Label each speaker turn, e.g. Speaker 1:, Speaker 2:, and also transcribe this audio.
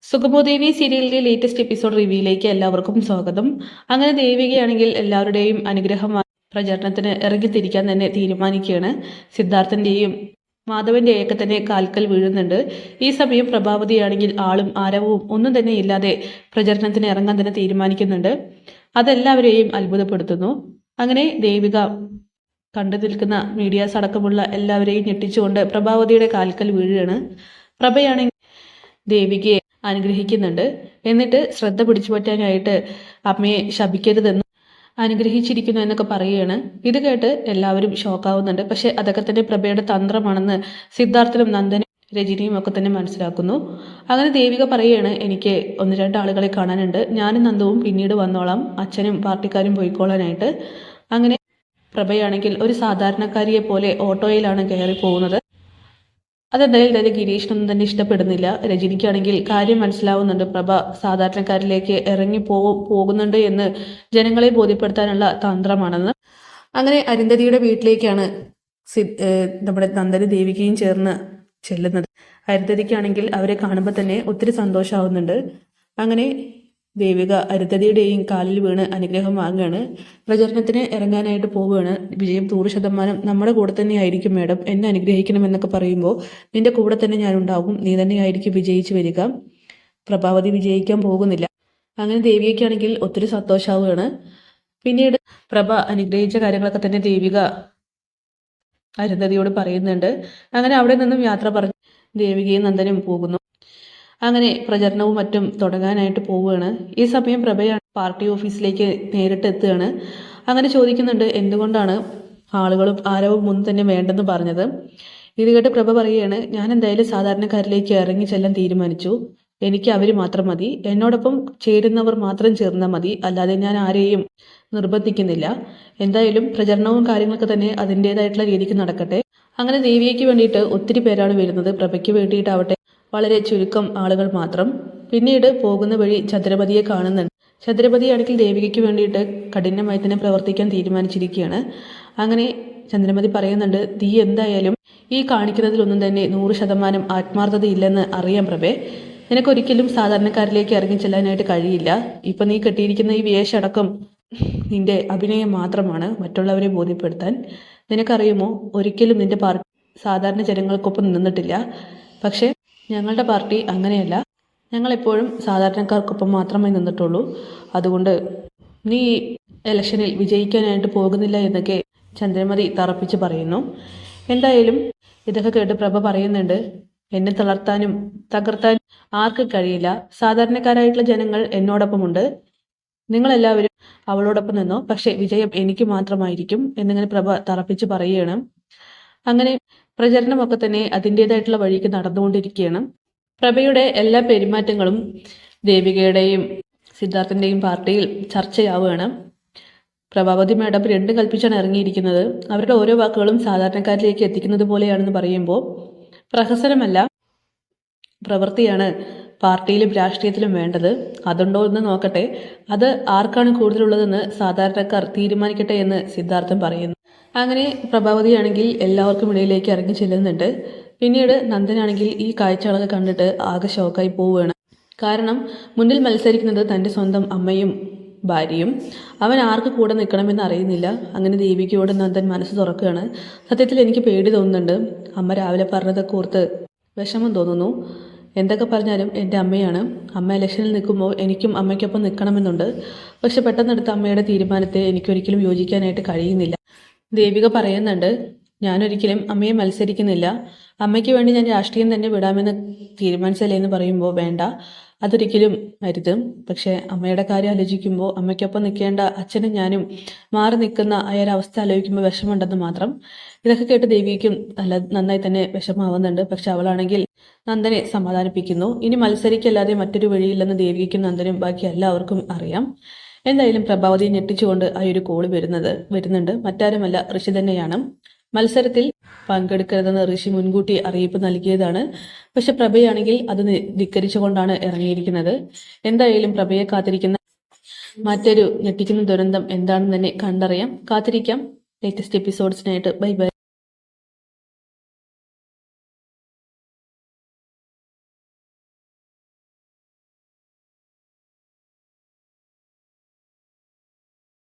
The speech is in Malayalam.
Speaker 1: സുഗമോദേവി സീരിയലിന്റെ ലേറ്റസ്റ്റ് എപ്പിസോഡ് റിവ്യൂയിലേക്ക് എല്ലാവർക്കും സ്വാഗതം. അങ്ങനെ ദേവികയാണെങ്കിൽ എല്ലാവരുടെയും അനുഗ്രഹം പ്രചരണത്തിന് ഇറങ്ങിത്തിരിക്കാൻ തന്നെ തീരുമാനിക്കുകയാണ്. സിദ്ധാർത്ഥന്റെയും മാധവന്റെയൊക്കെ തന്നെ കാൽക്കൽ വീഴുന്നുണ്ട്. ഈ സമയം പ്രഭാവതിയാണെങ്കിൽ ആളും ആരവവും ഒന്നും തന്നെ ഇല്ലാതെ പ്രചരണത്തിന് ഇറങ്ങാൻ തന്നെ തീരുമാനിക്കുന്നുണ്ട്. അതെല്ലാവരെയും അത്ഭുതപ്പെടുത്തുന്നു. അങ്ങനെ ദേവിക കണ്ടു നിൽക്കുന്ന മീഡിയാസ് അടക്കമുള്ള എല്ലാവരെയും ഞെട്ടിച്ചുകൊണ്ട് പ്രഭാവതിയുടെ കാൽക്കൽ വീഴുകയാണ്. പ്രഭയാണെങ്കിൽ ദേവികയെ അനുഗ്രഹിക്കുന്നുണ്ട്. എന്നിട്ട് ശ്രദ്ധ പിടിച്ചു പറ്റാനായിട്ട് അമ്മയെ ശപിക്കരുതെന്ന് അനുഗ്രഹിച്ചിരിക്കുന്നു എന്നൊക്കെ പറയുകയാണ്. ഇത് കേട്ട് എല്ലാവരും ഷോക്കാവുന്നുണ്ട്. പക്ഷെ അതൊക്കെ തന്നെ പ്രഭയുടെ തന്ത്രമാണെന്ന് സിദ്ധാർത്ഥനും നന്ദനും രജനിയും ഒക്കെ തന്നെ മനസ്സിലാക്കുന്നു. അങ്ങനെ ദേവിക പറയുകയാണ്, എനിക്ക് ഒന്ന് രണ്ട് ആളുകളെ കാണാനുണ്ട്, ഞാനും നന്ദവും പിന്നീട് വന്നോളാം, അച്ഛനും പാർട്ടിക്കാരും പോയിക്കോളാനായിട്ട്. അങ്ങനെ പ്രഭയാണെങ്കിൽ ഒരു സാധാരണക്കാരിയെ പോലെ ഓട്ടോയിലാണ് കയറി പോകുന്നത്. അതെന്തായാലും തന്നെ ഗിരീഷിനൊന്നും തന്നെ ഇഷ്ടപ്പെടുന്നില്ല. രജനിക്കാണെങ്കിൽ കാര്യം മനസ്സിലാവുന്നുണ്ട്, പ്രഭ സാധാരണക്കാരിലേക്ക് ഇറങ്ങി പോകുന്നുണ്ട് എന്ന് ജനങ്ങളെ ബോധ്യപ്പെടുത്താനുള്ള തന്ത്രമാണെന്ന്. അങ്ങനെ അരുന്ധതിയുടെ വീട്ടിലേക്കാണ് നമ്മുടെ നന്ദന ദേവികയും ചേർന്ന് ചെല്ലുന്നത്. അരുന്ധതിക്കാണെങ്കിൽ അവരെ കാണുമ്പോൾ തന്നെ ഒത്തിരി സന്തോഷമാവുന്നുണ്ട്. അങ്ങനെ ദേവിക അരുന്ധതിയുടെയും കാലിൽ വീണ് അനുഗ്രഹം വാങ്ങുകയാണ്. പ്രചരണത്തിന് ഇറങ്ങാനായിട്ട് പോവുകയാണ്. വിജയം 100% നമ്മുടെ കൂടെ തന്നെ ആയിരിക്കും മാഡം, എന്നെ അനുഗ്രഹിക്കണം എന്നൊക്കെ പറയുമ്പോൾ നിന്റെ കൂടെ തന്നെ ഞാനുണ്ടാകും, നീ തന്നെ ആയിരിക്കും വിജയിച്ചു വരിക, പ്രഭാവതി വിജയിക്കാൻ പോകുന്നില്ല. അങ്ങനെ ദേവികയ്ക്കാണെങ്കിൽ ഒത്തിരി സന്തോഷമാവുകയാണ്. പിന്നീട് പ്രഭ അനുഗ്രഹിച്ച കാര്യങ്ങളൊക്കെ തന്നെ ദേവിക അരുന്ധതിയോട് പറയുന്നുണ്ട്. അങ്ങനെ അവിടെ നിന്നും യാത്ര പറഞ്ഞ് ദേവികയും നന്ദനും പോകുന്നു. അങ്ങനെ പ്രചരണവും മറ്റും തുടങ്ങാനായിട്ട് പോവുകയാണ്. ഈ സമയം പ്രഭയാണ് പാർട്ടി ഓഫീസിലേക്ക് നേരിട്ട് എത്തുകയാണ്. അങ്ങനെ ചോദിക്കുന്നുണ്ട്, എന്തുകൊണ്ടാണ് ആളുകളും ആരവും ഒന്നും തന്നെ വേണ്ടെന്ന് പറഞ്ഞത്. ഇത് കേട്ട് പ്രഭ പറയുകയാണ്, ഞാൻ എന്തായാലും സാധാരണക്കാരിലേക്ക് ഇറങ്ങി ചെല്ലാൻ തീരുമാനിച്ചു, എനിക്ക് അവർ മാത്രം മതി, എന്നോടൊപ്പം ചേരുന്നവർ മാത്രം ചേർന്നാൽ മതി, അല്ലാതെ ഞാൻ ആരെയും നിർബന്ധിക്കുന്നില്ല. എന്തായാലും പ്രചരണവും കാര്യങ്ങളൊക്കെ തന്നെ അതിൻ്റെതായിട്ടുള്ള രീതിക്ക് നടക്കട്ടെ. അങ്ങനെ ദേവിയയ്ക്ക് വേണ്ടിയിട്ട് ഒത്തിരി പേരാണ് വരുന്നത്, പ്രഭയ്ക്ക് വേണ്ടിയിട്ടാവട്ടെ വളരെ ചുരുക്കം ആളുകൾ മാത്രം. പിന്നീട് പോകുന്ന വഴി ഛത്രപതിയെ കാണുന്നുണ്ട്. ഛത്രപതിയാണെങ്കിൽ ദേവികയ്ക്ക് വേണ്ടിയിട്ട് കഠിനമായി തന്നെ പ്രവർത്തിക്കാൻ തീരുമാനിച്ചിരിക്കുകയാണ്. അങ്ങനെ ചന്ദ്രമതി പറയുന്നുണ്ട്, നീ എന്തായാലും ഈ കാണിക്കുന്നതിലൊന്നും തന്നെ 100% ആത്മാർത്ഥതയില്ലെന്ന് അറിയാം പ്രഭേ, നിനക്കൊരിക്കലും സാധാരണക്കാരിലേക്ക് ഇറങ്ങി ചെല്ലാനായിട്ട് കഴിയില്ല. ഇപ്പം നീ കെട്ടിയിരിക്കുന്ന ഈ വേഷടക്കം നിന്റെ അഭിനയം മാത്രമാണ് മറ്റുള്ളവരെ ബോധ്യപ്പെടുത്താൻ. നിനക്കറിയുമോ, ഒരിക്കലും നിന്റെ പാർട്ടി സാധാരണ ജനങ്ങൾക്കൊപ്പം നിന്നിട്ടില്ല. പക്ഷേ ഞങ്ങളുടെ പാർട്ടി അങ്ങനെയല്ല, ഞങ്ങളെപ്പോഴും സാധാരണക്കാർക്കൊപ്പം മാത്രമേ നിന്നിട്ടുള്ളൂ. അതുകൊണ്ട് നീ ഇലക്ഷനിൽ വിജയിക്കാനായിട്ട് പോകുന്നില്ല എന്നൊക്കെ ചന്ദ്രമതി തറപ്പിച്ച് പറയുന്നു. എന്തായാലും ഇതൊക്കെ കേട്ട് പ്രഭ പറയുന്നുണ്ട്, എന്നെ തളർത്താനും തകർത്താനും ആർക്കും കഴിയില്ല, സാധാരണക്കാരായിട്ടുള്ള ജനങ്ങൾ എന്നോടൊപ്പമുണ്ട്, നിങ്ങളെല്ലാവരും അവളോടൊപ്പം നിന്നോ, പക്ഷേ വിജയം എനിക്ക് മാത്രമായിരിക്കും എന്നിങ്ങനെ പ്രഭ തറപ്പിച്ച് പറയുകയാണ്. അങ്ങനെ പ്രചരണമൊക്കെ തന്നെ അതിൻ്റെതായിട്ടുള്ള വഴിക്ക് നടന്നുകൊണ്ടിരിക്കുകയാണ്. പ്രഭയുടെ എല്ലാ പെരുമാറ്റങ്ങളും ദേവികയുടെയും സിദ്ധാർത്ഥൻ്റെയും പാർട്ടിയിൽ ചർച്ചയാവുകയാണ്. പ്രഭാവതി മാഡം രണ്ടും കൽപ്പിച്ചാണ് ഇറങ്ങിയിരിക്കുന്നത്. അവരുടെ ഓരോ വാക്കുകളും സാധാരണക്കാരിലേക്ക് എത്തിക്കുന്നത് പോലെയാണെന്ന് പറയുമ്പോൾ പ്രഹസനമല്ല, പ്രവൃത്തിയാണ് പാർട്ടിയിലും രാഷ്ട്രീയത്തിലും വേണ്ടത്. അതുണ്ടോ എന്ന് നോക്കട്ടെ, അത് ആർക്കാണ് കൂടുതലുള്ളതെന്ന് സാധാരണക്കാർ തീരുമാനിക്കട്ടെ എന്ന് സിദ്ധാർത്ഥൻ പറയുന്നു. അങ്ങനെ പ്രഭാവതിയാണെങ്കിൽ എല്ലാവർക്കും ഇടയിലേക്ക് ഇറങ്ങി ചെല്ലുന്നുണ്ട്. പിന്നീട് നന്ദനാണെങ്കിൽ ഈ കാഴ്ചകളൊക്കെ കണ്ടിട്ട് ആകെ ഷോക്കായി പോവുകയാണ്. കാരണം മുന്നിൽ മത്സരിക്കുന്നത് തൻ്റെ സ്വന്തം അമ്മയും ഭാര്യയും, അവൻ ആർക്ക് കൂടെ നിൽക്കണമെന്ന് അറിയുന്നില്ല. അങ്ങനെ ദേവികയോട് നന്ദൻ മനസ്സ് തുറക്കുകയാണ്. സത്യത്തിൽ എനിക്ക് പേടി തോന്നുന്നുണ്ട്, അമ്മ രാവിലെ പറഞ്ഞതൊക്കെ ഓർത്ത് വിഷമം തോന്നുന്നു. എന്തൊക്കെ പറഞ്ഞാലും എൻ്റെ അമ്മയാണ്, അമ്മ ഇലക്ഷനിൽ നിൽക്കുമ്പോൾ എനിക്കും അമ്മയ്ക്കൊപ്പം നിൽക്കണമെന്നുണ്ട്. പക്ഷെ പെട്ടെന്നെടുത്ത അമ്മയുടെ തീരുമാനത്തെ എനിക്കൊരിക്കലും യോജിക്കാനായിട്ട് കഴിയുന്നില്ല. ദേവിക പറയുന്നുണ്ട്, ഞാനൊരിക്കലും അമ്മയെ മത്സരിക്കുന്നില്ല, അമ്മയ്ക്ക് വേണ്ടി ഞാൻ രാഷ്ട്രീയം തന്നെ വിടാമെന്ന് തീരുമാനിച്ചല്ലേ എന്ന് പറയുമ്പോൾ വേണ്ട, അതൊരിക്കലും അരുത്. പക്ഷേ അമ്മയുടെ കാര്യം ആലോചിക്കുമ്പോൾ അമ്മയ്ക്കൊപ്പം നിൽക്കേണ്ട അച്ഛനും ഞാനും മാറി നിൽക്കുന്ന ആ ഒരു അവസ്ഥ ആലോചിക്കുമ്പോൾ വിഷമമുണ്ടെന്ന് മാത്രം. ഇതൊക്കെ കേട്ട് ദേവിക്കും നന്നായി തന്നെ വിഷമാവുന്നുണ്ട്. പക്ഷെ അവളാണെങ്കിൽ നന്ദനെ സമാധാനിപ്പിക്കുന്നു. ഇനി മത്സരിക്കല്ലാതെ മറ്റൊരു വഴിയില്ലെന്ന് ദേവിക്കും നന്ദനും ബാക്കി എല്ലാവർക്കും അറിയാം. എന്തായാലും പ്രഭാവതിയെ ഞെട്ടിച്ചുകൊണ്ട് ആ ഒരു കോള് വരുന്നുണ്ട്. മറ്റാരുമല്ല, ഋഷി തന്നെയാണ്. മത്സരത്തിൽ പങ്കെടുക്കരുതെന്ന് ഋഷി മുൻകൂട്ടി അറിയിപ്പ് നൽകിയതാണ്. പക്ഷെ പ്രഭയാണെങ്കിൽ അത് ധിക്കരിച്ചുകൊണ്ടാണ് ഇറങ്ങിയിരിക്കുന്നത്. എന്തായാലും പ്രഭയെ കാത്തിരിക്കുന്ന മറ്റൊരു ഞെട്ടിക്കുന്ന ദുരന്തം എന്താണെന്ന് തന്നെ കണ്ടറിയാം. കാത്തിരിക്കാം ലേറ്റസ്റ്റ് എപ്പിസോഡ്സിനായിട്ട്. Bye bye.